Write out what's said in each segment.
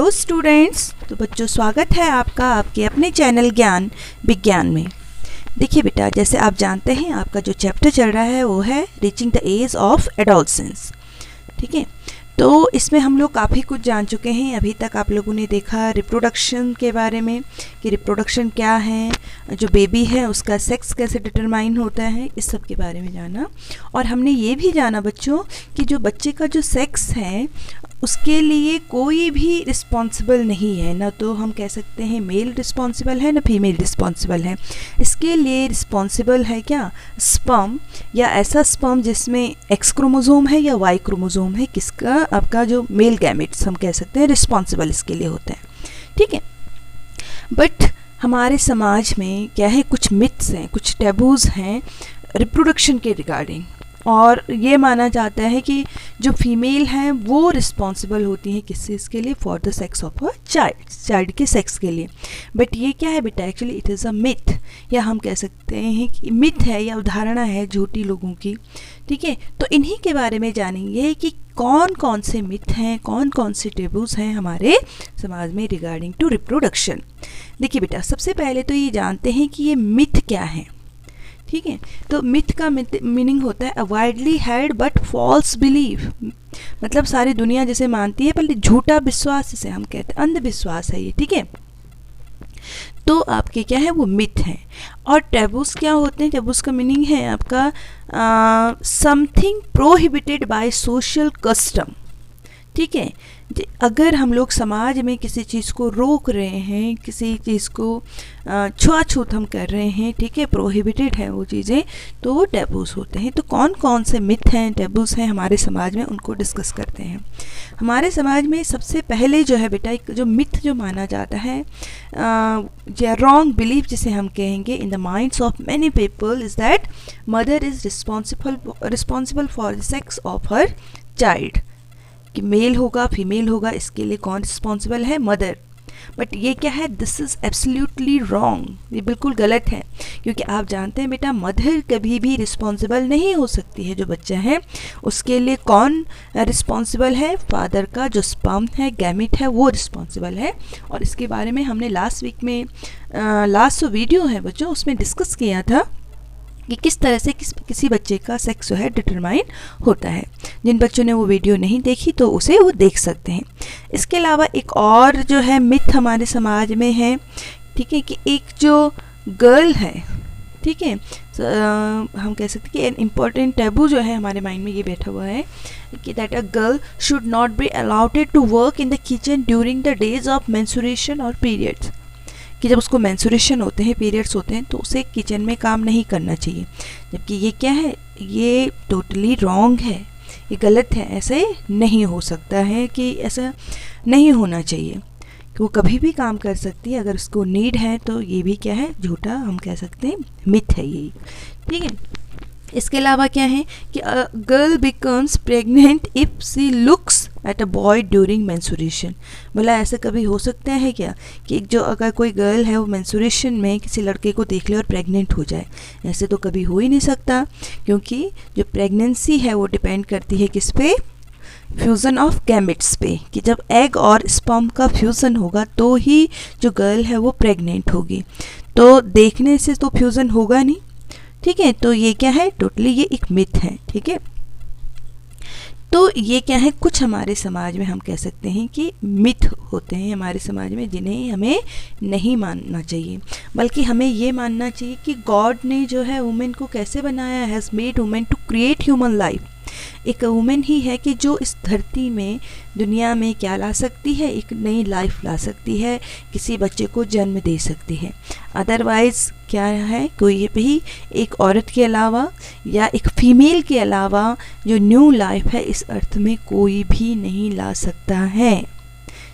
Hello students. तो बच्चों, स्वागत है आपका आपके अपने चैनल ज्ञान विज्ञान में। देखिए बेटा, जैसे आप जानते हैं आपका जो चैप्टर चल रहा है वो है reaching the age of adolescence. ठीक है, तो इसमें हम लोग काफ़ी कुछ जान चुके हैं। अभी तक आप लोगों ने देखा रिप्रोडक्शन के बारे में कि रिप्रोडक्शन क्या है, जो बेबी है उसका सेक्स कैसे डिटरमाइन होता है, इस सब के बारे में जाना। और हमने ये भी जाना बच्चों कि जो बच्चे का जो सेक्स है उसके लिए कोई भी रिस्पॉन्सिबल नहीं है, ना तो हम कह सकते हैं मेल रिस्पॉन्सिबल है ना फीमेल रिस्पॉन्सिबल है। इसके लिए रिस्पॉन्सिबल है क्या, स्पर्म, या ऐसा स्पर्म जिसमें एक्स क्रोमोसोम है या वाई क्रोमोसोम है, किसका, आपका जो मेल गैमेट्स हम कह सकते हैं रिस्पॉन्सिबल इसके लिए होते हैं। ठीक है, बट हमारे समाज में क्या है, कुछ मिथ्स हैं, कुछ टैबूज हैं रिप्रोडक्शन के रिगार्डिंग। और ये माना जाता है कि जो फीमेल हैं वो रिस्पॉन्सिबल होती हैं किस चीज़ के लिए, for the sex of a child के सेक्स के लिए। बट ये क्या है बेटा, actually it is a myth, या हम कह सकते हैं कि मिथ है या उदाहरणा है झूठी लोगों की। ठीक है, तो इन्हीं के बारे में जानेंगे कि कौन कौन से मिथ हैं, कौन कौन से टेबूज हैं हमारे समाज में रिगार्डिंग टू रिप्रोडक्शन। देखिए बेटा, सबसे पहले तो ये जानते हैं कि ये मिथ क्या है। ठीक है, तो मिथ का मीनिंग होता है a widely held but false believe, मतलब सारी दुनिया जिसे मानती है पर झूठा विश्वास, जिसे हम कहते हैं अंधविश्वास है ये। ठीक है, तो आपके क्या है वो मिथ है। और टैबूस क्या होते हैं, टैबूस का मीनिंग है आपका something prohibited by social custom. ठीक है, अगर हम लोग समाज में किसी चीज़ को रोक रहे हैं, किसी चीज़ को छुआछूत हम कर रहे हैं, ठीक है, प्रोहिबिटेड है वो चीज़ें, तो वो टैबूस होते हैं। तो कौन कौन से मिथ हैं, टैबूस हैं हमारे समाज में, उनको डिस्कस करते हैं। हमारे समाज में सबसे पहले जो है बेटा, एक जो मिथ जो माना जाता है या रॉन्ग बिलीफ जिसे हम कहेंगे in the minds of many people is that mother is responsible for the sex of her child, कि मेल होगा फीमेल होगा इसके लिए कौन रिस्पॉन्सिबल है, मदर। बट ये क्या है, दिस इज़ एब्सोल्युटली रॉन्ग, ये बिल्कुल गलत है। क्योंकि आप जानते हैं बेटा, मदर कभी भी रिस्पॉन्सिबल नहीं हो सकती है। जो बच्चा है उसके लिए कौन रिस्पॉन्सिबल है, फादर का जो स्पर्म है, गैमिट है, वो रिस्पॉन्सिबल है। और इसके बारे में हमने लास्ट वीक में लास्ट जो वीडियो है बच्चों उसमें डिस्कस किया था कि किस तरह से किसी बच्चे का सेक्स जो है डिटरमाइन होता है। जिन बच्चों ने वो वीडियो नहीं देखी तो उसे वो देख सकते हैं। इसके अलावा एक और जो है मिथ हमारे समाज में है, ठीक है, कि एक जो गर्ल है, ठीक है, हम कह सकते हैं कि एन इम्पॉर्टेंट टैबू जो है हमारे माइंड में ये बैठा हुआ है कि that a girl should not be allowed to work in the kitchen during the days of menstruation और पीरियड्स, कि जब उसको मेंस्ट्रुएशन होते हैं, पीरियड्स होते हैं, तो उसे किचन में काम नहीं करना चाहिए। जबकि ये क्या है, ये टोटली रॉन्ग है, ये गलत है। ऐसे नहीं हो सकता है, कि ऐसा नहीं होना चाहिए कि वो कभी भी काम कर सकती है अगर उसको नीड है। तो ये भी क्या है, झूठा हम कह सकते हैं मिथ है ये। ठीक है, इसके अलावा क्या है कि a girl becomes pregnant if she looks at a boy during menstruation. बोला ऐसा कभी हो सकता है क्या कि जो अगर कोई गर्ल है वो मेंस्ट्रुएशन में किसी लड़के को देख ले और प्रेग्नेंट हो जाए, ऐसे तो कभी हो ही नहीं सकता। क्योंकि जो प्रेगनेंसी है वो डिपेंड करती है किस पे, फ्यूज़न ऑफ गैमेट्स पे, कि जब एग और स्पर्म का फ्यूज़न होगा तो ही जो गर्ल है वो प्रेग्नेंट होगी। तो देखने से तो फ्यूज़न होगा नहीं। ठीक है, तो ये क्या है, टोटली ये एक मिथ है। ठीक है, तो ये क्या है, कुछ हमारे समाज में हम कह सकते हैं कि मिथ होते हैं हमारे समाज में, जिन्हें हमें नहीं मानना चाहिए। बल्कि हमें ये मानना चाहिए कि गॉड ने जो है वुमेन को कैसे बनाया, has made women to create human life. एक वुमेन ही है कि जो इस धरती में, दुनिया में क्या ला सकती है, एक नई लाइफ ला सकती है, किसी बच्चे को जन्म दे सकती है। अदरवाइज़ क्या है, कोई भी एक औरत के अलावा या एक फीमेल के अलावा जो न्यू लाइफ है इस अर्थ में कोई भी नहीं ला सकता है।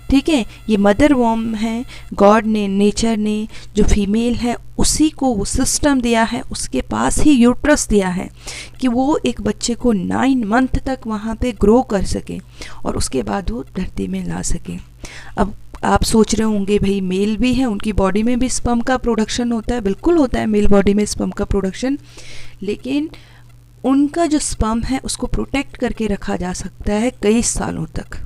ठीक है, ये मदर वॉर्म है, गॉड ने, नेचर ने जो फीमेल है उसी को वो सिस्टम दिया है, उसके पास ही यूट्रस दिया है कि वो एक बच्चे को 9 मंथ तक वहाँ पे ग्रो कर सके और उसके बाद वो धरती में ला सके। अब आप सोच रहे होंगे भाई मेल भी है, उनकी बॉडी में भी स्पर्म का प्रोडक्शन होता है। बिल्कुल होता है मेल बॉडी में स्पर्म का प्रोडक्शन, लेकिन उनका जो स्पर्म है उसको प्रोटेक्ट करके रखा जा सकता है कई सालों तक।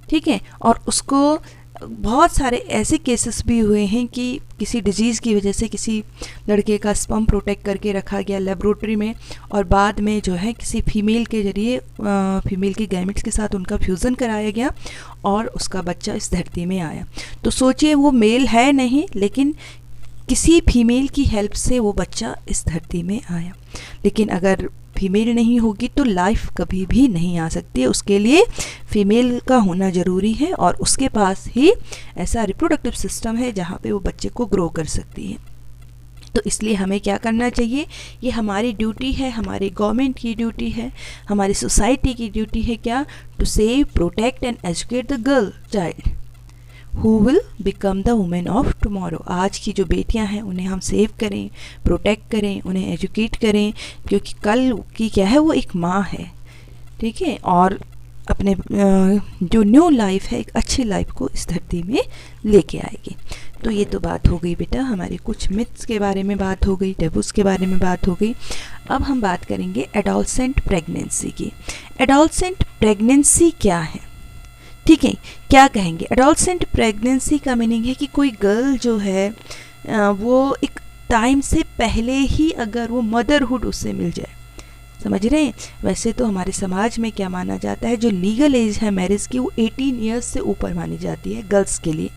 ठीक है। और उसको बहुत सारे ऐसे केसेस भी हुए हैं कि किसी डिजीज़ की वजह से किसी लड़के का स्पर्म प्रोटेक्ट करके रखा गया लेबोरेटरी में, और बाद में जो है किसी फीमेल के जरिए फीमेल के गैमेट्स के साथ उनका फ्यूज़न कराया गया और उसका बच्चा इस धरती में आया। तो सोचिए वो मेल है नहीं, लेकिन किसी फीमेल की हेल्प से वो बच्चा इस धरती में आया। लेकिन अगर फीमेल नहीं होगी तो लाइफ कभी भी नहीं आ सकती है। उसके लिए फीमेल का होना ज़रूरी है और उसके पास ही ऐसा रिप्रोडक्टिव सिस्टम है जहाँ पे वो बच्चे को ग्रो कर सकती है। तो इसलिए हमें क्या करना चाहिए, ये हमारी ड्यूटी है, हमारी गवर्नमेंट की ड्यूटी है, हमारी सोसाइटी की ड्यूटी है, क्या, to save, protect and educate the girl child who will become the women of tomorrow. आज की जो बेटियां हैं उन्हें हम सेव करें, प्रोटेक्ट करें, उन्हें एजुकेट करें, क्योंकि कल की क्या है वो एक माँ है, ठीक है, और अपने जो न्यू लाइफ है, एक अच्छी लाइफ को इस धरती में लेके आएगी। तो ये तो बात हो गई बेटा, हमारी कुछ मिथ्स के बारे में बात हो गई, टेबूस के बारे में बात हो गई। अब हम बात करेंगे एडोलसेंट प्रेगनेंसी की। एडोलसेंट प्रेगनेंसी क्या है, ठीक है, क्या कहेंगे। एडोलसेंट प्रेगनेंसी का मीनिंग है कि कोई गर्ल जो है वो एक टाइम से पहले ही अगर वो मदरहुड उससे मिल जाए, समझ रहे हैं। वैसे तो हमारे समाज में क्या माना जाता है, जो लीगल एज है मैरिज की वो 18 ईयर्स से ऊपर मानी जाती है गर्ल्स के लिए,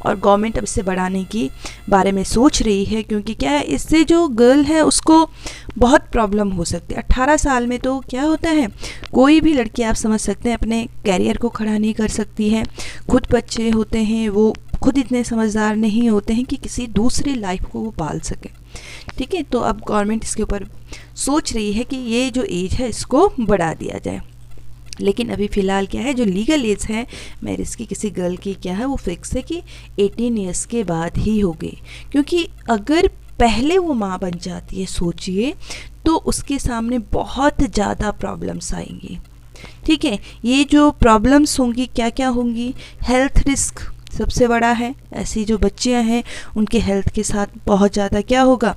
और गवर्नमेंट अब इससे बढ़ाने की बारे में सोच रही है, क्योंकि क्या है, इससे जो गर्ल है उसको बहुत प्रॉब्लम हो सकती है। 18 साल में तो क्या होता है, कोई भी लड़की आप समझ सकते हैं अपने कैरियर को खड़ा नहीं कर सकती है, खुद बच्चे होते हैं, वो खुद इतने समझदार नहीं होते हैं कि किसी दूसरी लाइफ को वो पाल सके, ठीक है। तो अब गवर्नमेंट इसके ऊपर सोच रही है कि ये जो एज है इसको बढ़ा दिया जाए। लेकिन अभी फ़िलहाल क्या है, जो लीगल एज है मैरिज की किसी गर्ल की क्या है, वो फिक्स है कि 18 ईयर्स के बाद ही होगी, क्योंकि अगर पहले वो माँ बन जाती है, सोचिए, तो उसके सामने बहुत ज़्यादा प्रॉब्लम्स आएंगी, ठीक है। ये जो प्रॉब्लम्स होंगी क्या क्या होंगी, हेल्थ रिस्क सबसे बड़ा है। ऐसी जो बच्चियां हैं उनके हेल्थ के साथ बहुत ज़्यादा क्या होगा,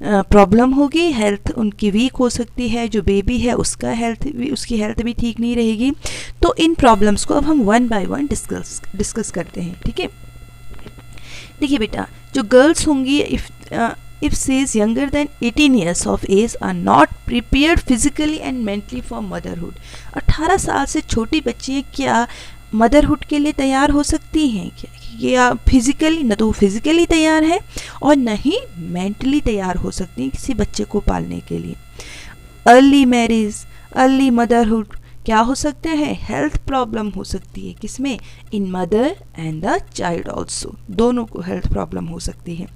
प्रॉब्लम होगी, हेल्थ उनकी वीक हो सकती है, जो बेबी है उसकी हेल्थ भी ठीक नहीं रहेगी। तो इन प्रॉब्लम्स को अब हम वन बाय वन डिस्कस करते हैं, ठीक है। देखिए बेटा, जो गर्ल्स होंगी, if she is younger than 18 years of age are not prepared physically and mentally for motherhood। 18 साल से छोटी बच्चियाँ क्या मदरहुड के लिए तैयार हो सकती हैं क्या? या फिज़िकली, न तो फिज़िकली तैयार है और न ही मेंटली तैयार हो सकती हैं किसी बच्चे को पालने के लिए। अर्ली मैरिज, अर्ली मदरहुड क्या हो सकता है, हेल्थ प्रॉब्लम हो सकती है, किसमें, in mother and the child also, दोनों को हेल्थ प्रॉब्लम हो सकती है।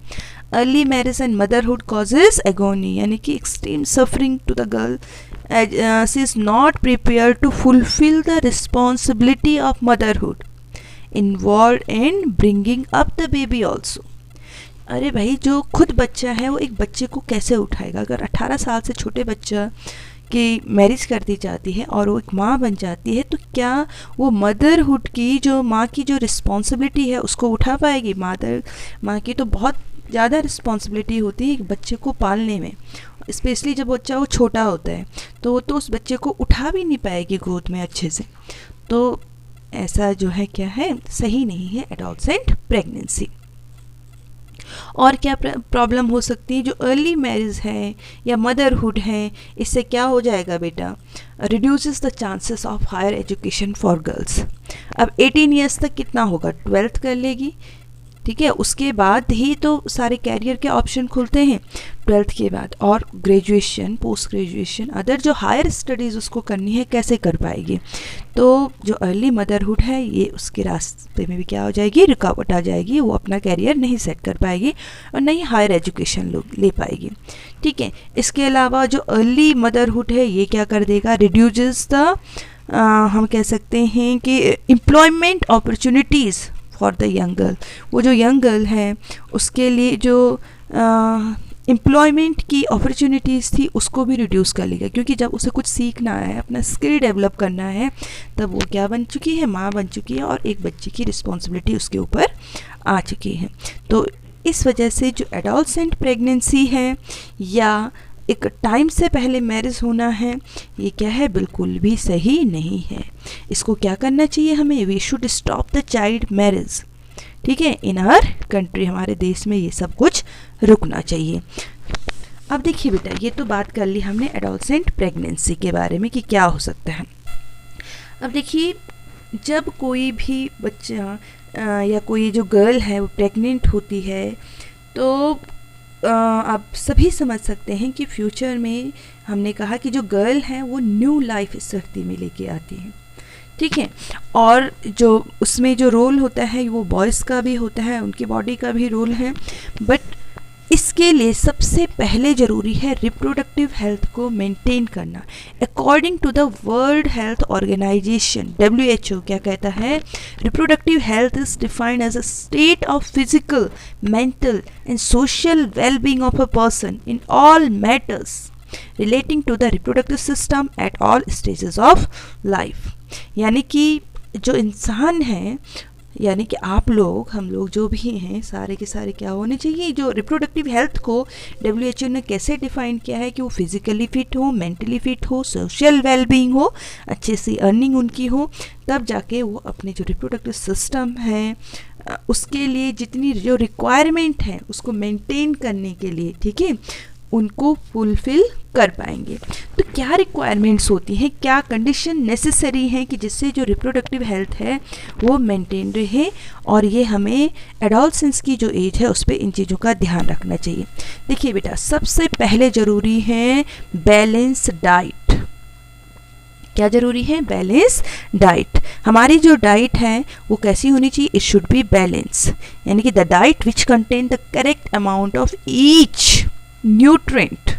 Early marriage and motherhood causes agony, यानी कि extreme suffering to the girl as she is not prepared to fulfill the responsibility of motherhood involved in bringing up the baby also। अरे भाई, जो खुद बच्चा है वो एक बच्चे को कैसे उठाएगा। अगर 18 साल से छोटे बच्चा की मैरिज कर दी जाती है और वो एक माँ बन जाती है, तो क्या वो मदरहुड की, जो माँ की जो रिस्पॉन्सिबिलिटी है उसको उठा पाएगी। माँ की तो बहुत ज़्यादा रिस्पॉन्सिबिलिटी होती है एक बच्चे को पालने में, स्पेशली जब बच्चा वो छोटा होता है, तो वो तो उस बच्चे को उठा भी नहीं पाएगी गोद में अच्छे से। तो ऐसा जो है क्या है, सही नहीं है एडोलसेंट प्रेगनेंसी। और क्या प्रॉब्लम हो सकती है, जो अर्ली मैरिज है या मदरहुड है, इससे क्या हो जाएगा बेटा, reduces the chances of higher education for girls. अब 18 ईयर्स तक कितना होगा, 12th कर लेगी, ठीक है, उसके बाद ही तो सारे कैरियर के ऑप्शन खुलते हैं 12th के बाद, और ग्रेजुएशन, पोस्ट ग्रेजुएशन, अदर जो हायर स्टडीज़ उसको करनी है कैसे कर पाएगी। तो जो अर्ली मदरहुड है ये उसके रास्ते में भी क्या हो जाएगी, रुकावट आ जाएगी, वो अपना कैरियर नहीं सेट कर पाएगी और नहीं हायर एजुकेशन ले पाएगी, ठीक है। इसके अलावा जो अर्ली मदरहुड है ये क्या कर देगा, रिड्यूसेस द, हम कह सकते हैं कि employment opportunities for the young girl. वो जो यंग गर्ल है उसके लिए जो एम्प्लॉयमेंट की अपॉर्चुनिटीज़ थी उसको भी रिड्यूस कर लेगा, क्योंकि जब उसे कुछ सीखना है, अपना स्किल डेवलप करना है, तब वो क्या बन चुकी है, माँ बन चुकी है और एक बच्चे की रिस्पॉन्सिबिलिटी उसके ऊपर आ चुकी है। तो इस वजह से जो एडोलसेंट प्रेगनेंसी है या एक टाइम से पहले मैरिज होना है, ये क्या है, बिल्कुल भी सही नहीं है। इसको क्या करना चाहिए हमें, we should stop the child marriage, ठीक है, इन आवर कंट्री, हमारे देश में ये सब कुछ रुकना चाहिए। अब देखिए बेटा, ये तो बात कर ली हमने एडोलसेंट प्रेगनेंसी के बारे में कि क्या हो सकता है। अब देखिए, जब कोई भी बच्चा या कोई जो गर्ल है वो प्रेग्नेंट होती है तो आप सभी समझ सकते हैं कि फ्यूचर में हमने कहा कि जो गर्ल है वो न्यू लाइफ इस धरती में लेके आती है, ठीक है। और जो उसमें जो रोल होता है वो बॉयज़ का भी होता है, उनकी बॉडी का भी रोल है, बट इसके लिए सबसे पहले ज़रूरी है रिप्रोडक्टिव हेल्थ को मेंटेन करना। According to the world health organization WHO क्या कहता है, reproductive health is defined as a state of physical, mental and social wellbeing of a person in all matters relating to the reproductive system at all stages of life. यानी कि जो इंसान है, यानी कि आप लोग, हम लोग जो भी हैं, सारे के सारे क्या होने चाहिए, जो रिप्रोडक्टिव हेल्थ को WHO ने कैसे डिफाइन किया है कि वो फिजिकली फिट हो, मेंटली फिट हो, सोशल वेलबींग हो, अच्छे से अर्निंग उनकी हो, तब जाके वो अपने जो रिप्रोडक्टिव सिस्टम है उसके लिए जितनी जो रिक्वायरमेंट है उसको मेंटेन करने के लिए, ठीक है, उनको फुलफिल कर पाएंगे। तो क्या रिक्वायरमेंट्स होती हैं, क्या कंडीशन नेसेसरी हैं कि जिससे जो रिप्रोडक्टिव हेल्थ है वो मेंटेन रहे, और ये हमें एडोलसेंस की जो एज है उस पर इन चीज़ों का ध्यान रखना चाहिए। देखिए बेटा, सबसे पहले ज़रूरी है बैलेंस डाइट। क्या ज़रूरी है, बैलेंस डाइट। हमारी जो डाइट है वो कैसी होनी चाहिए, इट शुड बी बैलेंस, यानी कि the diet which contain the correct amount of each nutrient,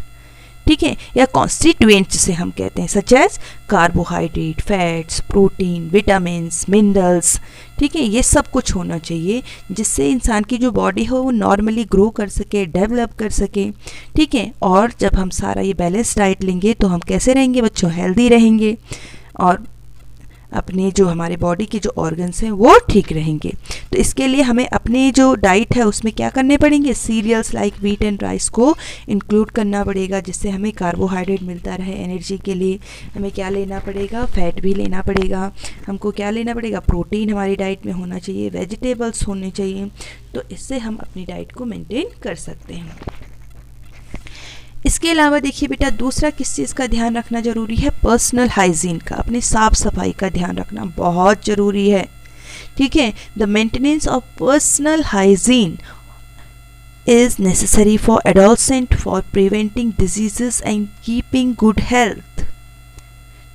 ठीक है, या कॉन्स्टिट्यूएंट जिसे हम कहते हैं, such as carbohydrate, fats, protein, vitamins, minerals, ठीक है, ये सब कुछ होना चाहिए जिससे इंसान की जो बॉडी हो वो नॉर्मली ग्रो कर सके, डेवलप कर सके, ठीक है। और जब हम सारा ये बैलेंस डाइट लेंगे तो हम कैसे रहेंगे बच्चों, हेल्दी रहेंगे, और अपने जो हमारे बॉडी के जो ऑर्गन्स हैं वो ठीक रहेंगे। तो इसके लिए हमें अपने जो डाइट है उसमें क्या करने पड़ेंगे, cereals like wheat and rice को इंक्लूड करना पड़ेगा, जिससे हमें कार्बोहाइड्रेट मिलता रहे एनर्जी के लिए। हमें क्या लेना पड़ेगा, फैट भी लेना पड़ेगा, हमको क्या लेना पड़ेगा, प्रोटीन हमारी डाइट में होना चाहिए, वेजिटेबल्स होने चाहिए। तो इससे हम अपनी डाइट को मेंटेन कर सकते हैं। इसके अलावा देखिए बेटा, दूसरा किस चीज़ का ध्यान रखना ज़रूरी है, पर्सनल हाइजीन का, अपनी साफ सफाई का ध्यान रखना बहुत ज़रूरी है, ठीक है। The maintenance of personal hygiene is necessary for adolescent for preventing diseases and keeping good health,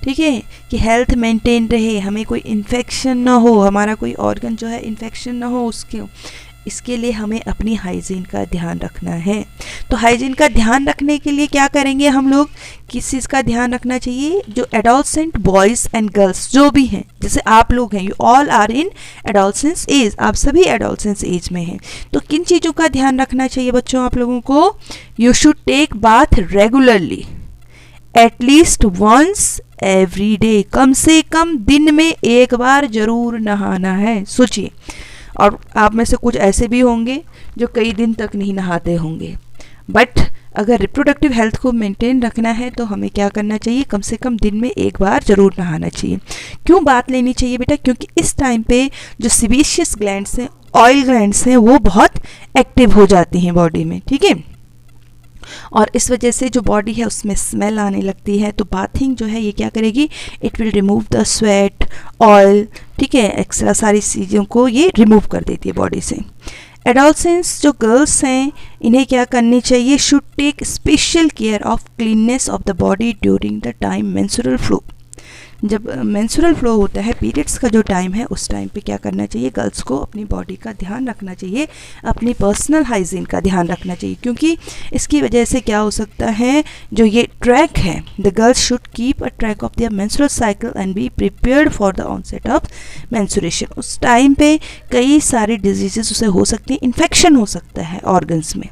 ठीक है, कि हेल्थ मेंटेन रहे, हमें कोई इन्फेक्शन ना हो, हमारा कोई ऑर्गन जो है इन्फेक्शन ना हो उसके, इसके लिए हमें अपनी हाइजीन का ध्यान रखना है। तो हाइजीन का ध्यान रखने के लिए क्या करेंगे हम लोग, किस चीज़ का ध्यान रखना चाहिए, जो एडोलसेंट बॉयज़ एंड गर्ल्स जो भी हैं, जैसे आप लोग हैं, you all are in adolescence age, आप सभी एडोलसेंस एज में हैं, तो किन चीज़ों का ध्यान रखना चाहिए बच्चों आप लोगों को, you should take bath regularly at least once every day, कम से कम दिन में एक बार जरूर नहाना है। सोचिए, और आप में से कुछ ऐसे भी होंगे जो कई दिन तक नहीं नहाते होंगे, बट अगर रिप्रोडक्टिव हेल्थ को मेंटेन रखना है तो हमें क्या करना चाहिए, कम से कम दिन में एक बार ज़रूर नहाना चाहिए। क्यों बात लेनी चाहिए बेटा, क्योंकि इस टाइम पे जो सीबेशियस ग्लैंड्स हैं, ऑयल ग्लैंड्स हैं, वो बहुत एक्टिव हो जाती हैं बॉडी में, ठीक है, और इस वजह से जो बॉडी है उसमें स्मेल आने लगती है। तो बाथिंग जो है ये क्या करेगी, it will remove the sweat, oil, ठीक है, एक्स्ट्रा सारी चीज़ों को ये रिमूव कर देती है बॉडी से। एडोलसेंट्स जो गर्ल्स हैं इन्हें क्या करनी चाहिए, should take special care of cleanness of the body during the time menstrual flow. जब मेंस्ट्रुअल फ्लो होता है, पीरियड्स का जो टाइम है, उस टाइम पे क्या करना चाहिए, गर्ल्स को अपनी बॉडी का ध्यान रखना चाहिए, अपनी पर्सनल हाइजीन का ध्यान रखना चाहिए, क्योंकि इसकी वजह से क्या हो सकता है, जो ये ट्रैक है, the girls should keep a track of their menstrual cycle and be prepared for the onset of menstruation. उस टाइम पे कई सारी डिजीजेस उसे हो सकती हैं, इन्फेक्शन हो सकता है ऑर्गन्स में,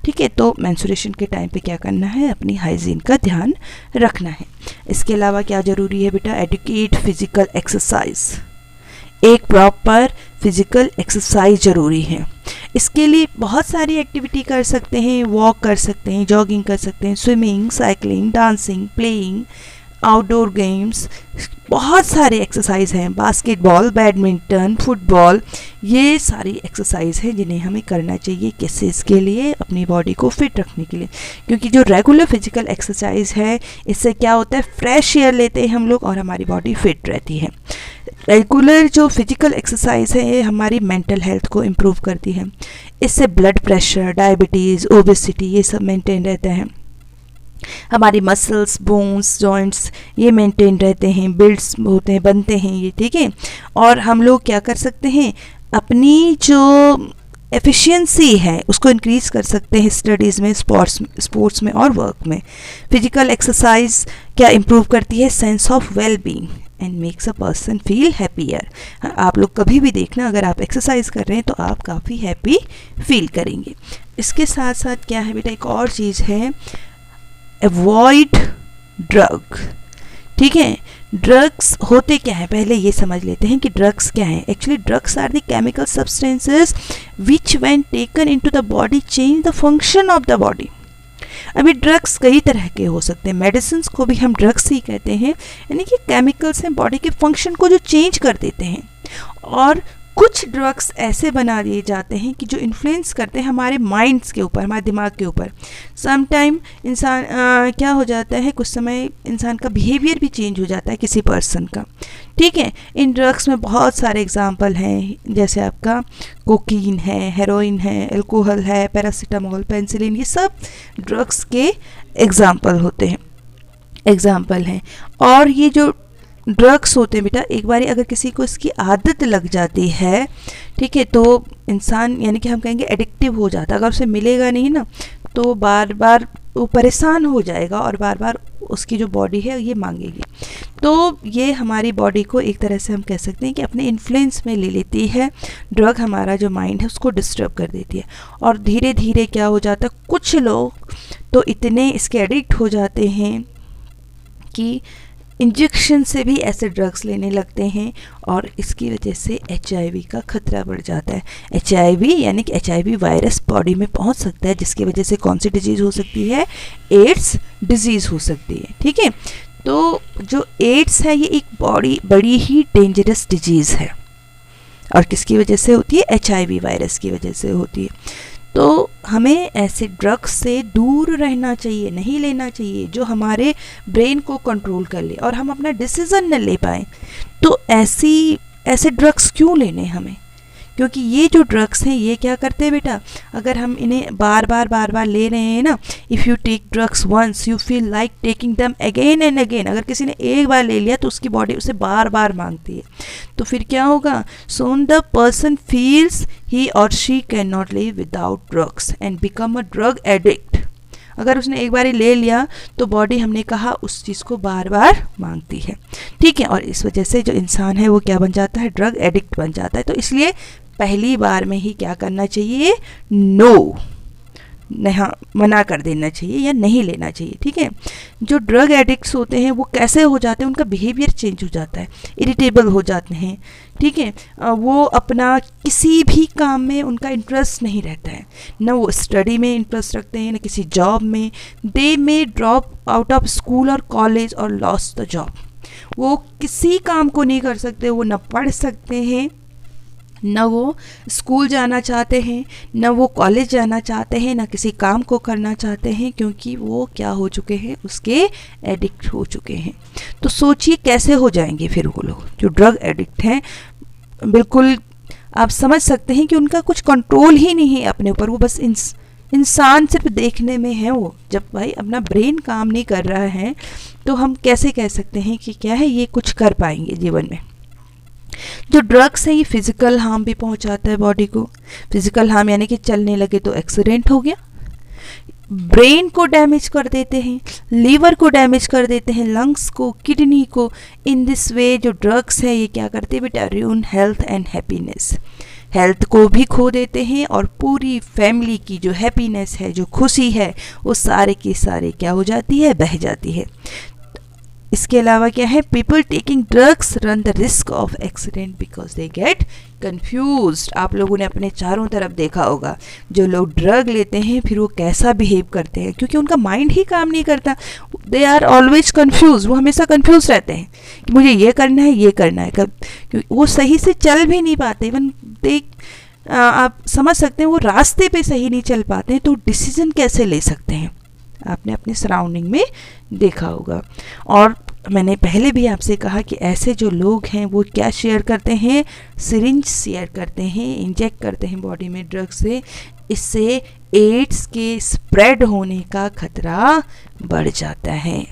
ठीक है। तो मेंस्ट्रुएशन के टाइम पे क्या करना है, अपनी हाइजीन का ध्यान रखना है। इसके अलावा क्या ज़रूरी है बेटा, एडुकेट फिजिकल एक्सरसाइज, एक प्रॉपर फिजिकल एक्सरसाइज ज़रूरी है। इसके लिए बहुत सारी एक्टिविटी कर सकते हैं, वॉक कर सकते हैं, जॉगिंग कर सकते हैं, swimming, cycling, dancing, playing, outdoor games, बहुत सारे एक्सरसाइज हैं, बास्केटबॉल, बैडमिंटन, फुटबॉल, ये सारी एक्सरसाइज हैं जिन्हें हमें करना चाहिए। कैसे? इसके लिए अपनी बॉडी को फिट रखने के लिए, क्योंकि जो रेगुलर फिजिकल एक्सरसाइज है इससे क्या होता है, फ्रेश एयर लेते हैं हम लोग और हमारी बॉडी फिट रहती है। रेगुलर जो फिजिकल एक्सरसाइज है ये हमारी मेंटल हेल्थ को इम्प्रूव करती है। इससे ब्लड प्रेशर, डायबिटीज़, ओबेसिटी ये सब मेंटेन रहता है। हमारी मसल्स, बोन्स, जॉइंट्स ये मेंटेन रहते हैं, बिल्ड्स होते हैं, बनते हैं ये, ठीक है। और हम लोग क्या कर सकते हैं, अपनी जो एफिशिएंसी है उसको इंक्रीज़ कर सकते हैं स्टडीज़ में, स्पोर्ट्स में और वर्क में। फिजिकल एक्सरसाइज क्या इम्प्रूव करती है, sense of well being and makes a person feel happier. आप लोग कभी भी देखना, अगर आप एक्सरसाइज कर रहे हैं तो आप काफ़ी हैप्पी फील करेंगे। इसके साथ साथ क्या है बेटा, एक और चीज़ है, अवॉइड ड्रग, ठीक है। ड्रग्स होते क्या है, पहले ये समझ लेते हैं कि ड्रग्स क्या है। Actually drugs are the chemical substances which when taken into the body change the function of the body. अभी ड्रग्स कई तरह के हो सकते हैं, मेडिसिन को भी हम ड्रग्स ही कहते हैं, यानी कि केमिकल्स हैं बॉडी के फंक्शन को जो चेंज कर देते हैं। और कुछ ड्रग्स ऐसे बना दिए जाते हैं कि जो इन्फ्लुएंस करते हैं हमारे माइंड्स के ऊपर, हमारे दिमाग के ऊपर। सम टाइम इंसान क्या हो जाता है, कुछ समय इंसान का बिहेवियर भी चेंज हो जाता है किसी पर्सन का, ठीक है। इन ड्रग्स में बहुत सारे एग्जांपल हैं, जैसे आपका कोकीन है, हेरोइन है, अल्कोहल है, पैरासीटामोल, पेनिसिलिन, ये सब ड्रग्स के एग्जांपल हैं। और ये जो ड्रग्स होते हैं बेटा, एक बार अगर किसी को इसकी आदत लग जाती है, ठीक है, तो इंसान यानी कि हम कहेंगे एडिक्टिव हो जाता है। अगर उसे मिलेगा नहीं ना तो बार बार वो परेशान हो जाएगा और बार बार उसकी जो बॉडी है ये मांगेगी। तो ये हमारी बॉडी को एक तरह से हम कह सकते हैं कि अपने इन्फ्लुएंस में ले लेती है। ड्रग हमारा जो माइंड है उसको डिस्टर्ब कर देती है और धीरे धीरे क्या हो जाता है, कुछ लोग तो इतने इसके एडिक्ट हो जाते हैं कि इंजेक्शन से भी ऐसे ड्रग्स लेने लगते हैं और इसकी वजह से HIV का खतरा बढ़ जाता है। HIV यानी कि HIV वायरस बॉडी में पहुंच सकता है, जिसकी वजह से कौन सी डिजीज़ हो सकती है, एड्स डिजीज़ हो सकती है, ठीक है। तो जो एड्स है ये एक बड़ी ही डेंजरस डिजीज़ है और किसकी वजह से होती है, HIV वायरस की वजह से होती है। तो हमें ऐसे ड्रग्स से दूर रहना चाहिए, नहीं लेना चाहिए जो हमारे ब्रेन को कंट्रोल कर ले और हम अपना डिसीज़न न ले पाएँ। तो ऐसे ड्रग्स क्यों लेने हमें, क्योंकि ये जो ड्रग्स हैं ये क्या करते हैं बेटा, अगर हम इन्हें बार बार ले रहे हैं ना, if you take drugs once you feel like taking them again and again. अगर किसी ने एक बार ले लिया तो उसकी बॉडी उसे बार बार मांगती है। तो फिर क्या होगा, सोन द पर्सन फील्स ही और she can not live without drugs and become a drug addict. अगर उसने एक बार ही ले लिया तो बॉडी, हमने कहा, उस चीज़ को बार बार मांगती है, ठीक है। और इस वजह से जो इंसान है वो क्या बन जाता है, ड्रग एडिक्ट बन जाता है। तो इसलिए पहली बार में ही क्या करना चाहिए, मना कर देना चाहिए या नहीं लेना चाहिए, ठीक है। जो ड्रग एडिक्ट्स होते हैं वो कैसे हो जाते हैं, उनका बिहेवियर चेंज हो जाता है, इरिटेबल हो जाते हैं, ठीक है। वो अपना किसी भी काम में उनका इंटरेस्ट नहीं रहता है, ना वो स्टडी में इंटरेस्ट रखते हैं, ना किसी जॉब में। दे मे ड्रॉप आउट ऑफ स्कूल और कॉलेज और लॉस द जॉब। वो किसी काम को नहीं कर सकते, वो ना पढ़ सकते हैं, न वो स्कूल जाना चाहते हैं, न वो कॉलेज जाना चाहते हैं, न किसी काम को करना चाहते हैं, क्योंकि वो क्या हो चुके हैं, उसके एडिक्ट हो चुके हैं। तो सोचिए कैसे हो जाएंगे फिर वो लोग जो ड्रग एडिक्ट हैं। बिल्कुल आप समझ सकते हैं कि उनका कुछ कंट्रोल ही नहीं है अपने ऊपर, वो बस इंसान सिर्फ देखने में है। वो जब भाई अपना ब्रेन काम नहीं कर रहा है तो हम कैसे कह सकते हैं कि क्या है, ये कुछ कर पाएंगे जीवन में। जो ड्रग्स हैं ये फिज़िकल हार्म भी पहुंचाता है बॉडी को। फिज़िकल हार्म यानी कि चलने लगे तो एक्सीडेंट हो गया, ब्रेन को डैमेज कर देते हैं, लीवर को डैमेज कर देते हैं, लंग्स को, किडनी को। इन दिस वे जो ड्रग्स है ये क्या करते हैं बेटा, रूइन हेल्थ एंड हैप्पीनेस। हेल्थ को भी खो देते हैं और पूरी फैमिली की जो हैप्पीनेस है, जो खुशी है, वो सारे की सारे क्या हो जाती है, बह जाती है। इसके अलावा क्या है, people taking drugs run the risk of accident because they get confused. आप लोगों ने अपने चारों तरफ देखा होगा, जो लोग ड्रग लेते हैं फिर वो कैसा बिहेव करते हैं, क्योंकि उनका माइंड ही काम नहीं करता। दे आर ऑलवेज कन्फ्यूज, वो हमेशा कन्फ्यूज रहते हैं कि मुझे ये करना है, ये करना है, क्योंकि वो सही से चल भी नहीं पाते। इवन आप समझ सकते हैं वो रास्ते पे सही नहीं चल पाते हैं, तो डिसीजन कैसे ले सकते हैं, आपने अपने सराउंडिंग में देखा होगा। और मैंने पहले भी आपसे कहा कि ऐसे जो लोग हैं वो क्या शेयर करते हैं, सिरिंज शेयर करते हैं, इंजेक्ट करते हैं बॉडी में ड्रग से। इससे एड्स के स्प्रेड होने का खतरा बढ़ जाता है।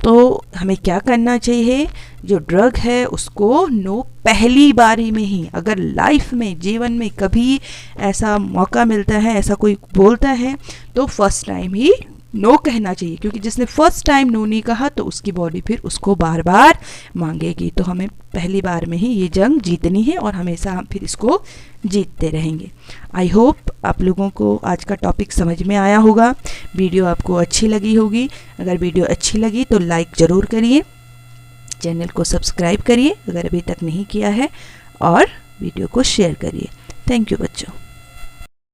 तो हमें क्या करना चाहिए, जो ड्रग है उसको नो पहली बारी में ही। अगर लाइफ में, जीवन में कभी ऐसा मौका मिलता है, ऐसा कोई बोलता है, तो फर्स्ट टाइम ही नो कहना चाहिए, क्योंकि जिसने फर्स्ट टाइम नो नहीं कहा तो उसकी बॉडी फिर उसको बार बार मांगेगी। तो हमें पहली बार में ही ये जंग जीतनी है और हमेशा हम फिर इसको जीतते रहेंगे। आई होप आप लोगों को आज का टॉपिक समझ में आया होगा, वीडियो आपको अच्छी लगी होगी। अगर वीडियो अच्छी लगी तो लाइक ज़रूर करिए, चैनल को सब्सक्राइब करिए अगर अभी तक नहीं किया है, और वीडियो को शेयर करिए। थैंक यू बच्चों।